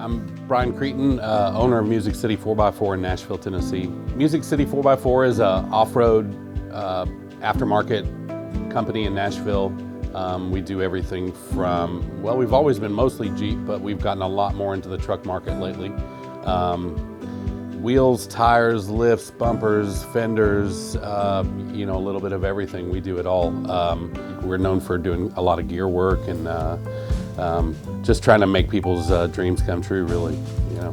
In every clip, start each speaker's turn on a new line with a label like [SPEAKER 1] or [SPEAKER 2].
[SPEAKER 1] I'm Brian Cretin, owner of Music City 4x4 in Nashville, Tennessee. Music City 4x4 is an off-road aftermarket company in Nashville. We do everything from, well, we've always been mostly Jeep, but we've gotten a lot more into the truck market lately. Wheels, tires, lifts, bumpers, fenders, you know, a little bit of everything. We do it all. We're known for doing a lot of gear work and just trying to make people's dreams come true, really, you know.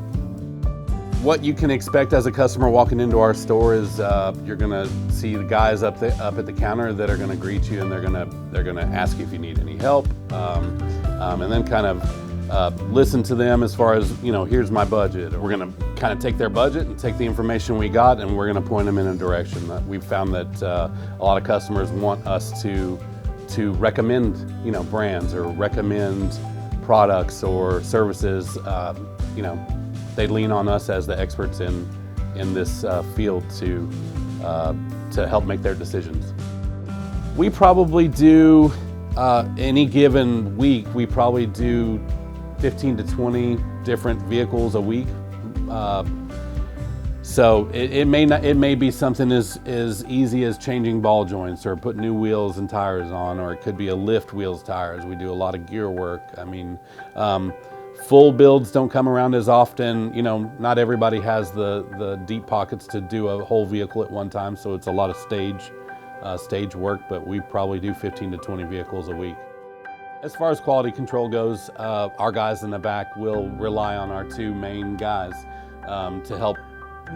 [SPEAKER 1] What you can expect as a customer walking into our store is you're gonna see the guys up at the counter that are gonna greet you, and they're gonna ask you if you need any help, and then kind of listen to them as far as, you know, here's my budget. We're gonna kind of take their budget and take the information we got, and we're gonna point them in a direction. We've found that a lot of customers want us to recommend, you know, brands or recommend products or services. You know, they lean on us as the experts in this field to help make their decisions. We probably do, any given week, we probably do 15 to 20 different vehicles a week. So it may be something as easy as changing ball joints or putting new wheels and tires on, or it could be a lift wheels, tires. We do a lot of gear work. I mean, full builds don't come around as often. You know, not everybody has the deep pockets to do a whole vehicle at one time, so it's a lot of stage work, but we probably do 15 to 20 vehicles a week. As far as quality control goes, our guys in the back will rely on our two main guys to help,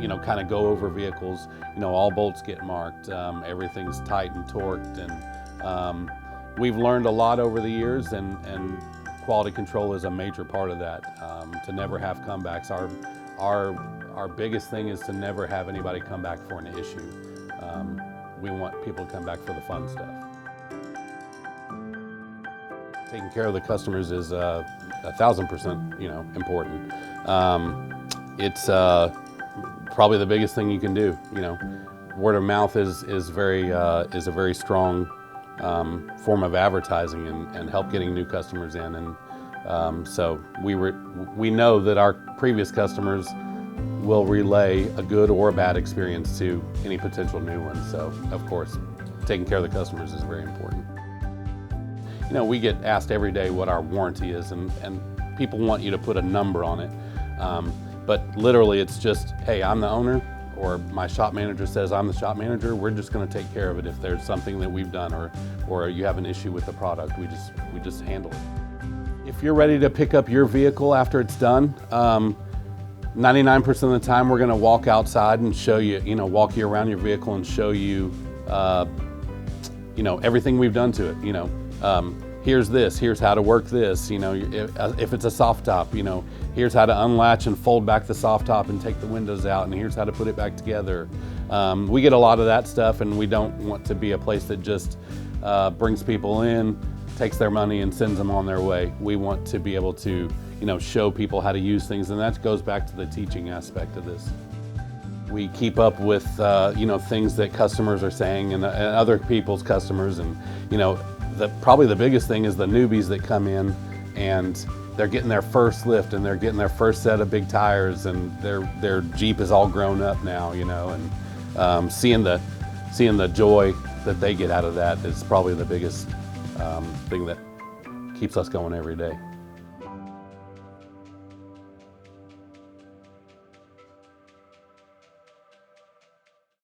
[SPEAKER 1] you know, kind of go over vehicles. You know, all bolts get marked, everything's tight and torqued, and we've learned a lot over the years, and quality control is a major part of that, to never have comebacks. Our biggest thing is to never have anybody come back for an issue. We want people to come back for the fun stuff. Taking care of the customers is 1,000%, you know, important. It's probably the biggest thing you can do. You know, word of mouth is a very strong form of advertising and help getting new customers in. And so we know that our previous customers will relay a good or a bad experience to any potential new ones. So, of course, taking care of the customers is very important. You know, we get asked every day what our warranty is, and people want you to put a number on it. But literally it's just, hey, I'm the owner, or my shop manager says I'm the shop manager. We're just gonna take care of it if there's something that we've done or you have an issue with the product. We just handle it. If you're ready to pick up your vehicle after it's done, 99% of the time we're gonna walk outside and show you, you know, walk you around your vehicle and show you, you know, everything we've done to it. You know, here's this, here's how to work this. You know, if it's a soft top, you know, here's how to unlatch and fold back the soft top and take the windows out, and here's how to put it back together. We get a lot of that stuff, and we don't want to be a place that just brings people in, takes their money and sends them on their way. We want to be able to, you know, show people how to use things, and that goes back to the teaching aspect of this. We keep up with, you know, things that customers are saying and other people's customers, and, you know, probably the biggest thing is the newbies that come in and they're getting their first lift and they're getting their first set of big tires, and their Jeep is all grown up now, you know, and seeing the joy that they get out of that is probably the biggest thing that keeps us going every day.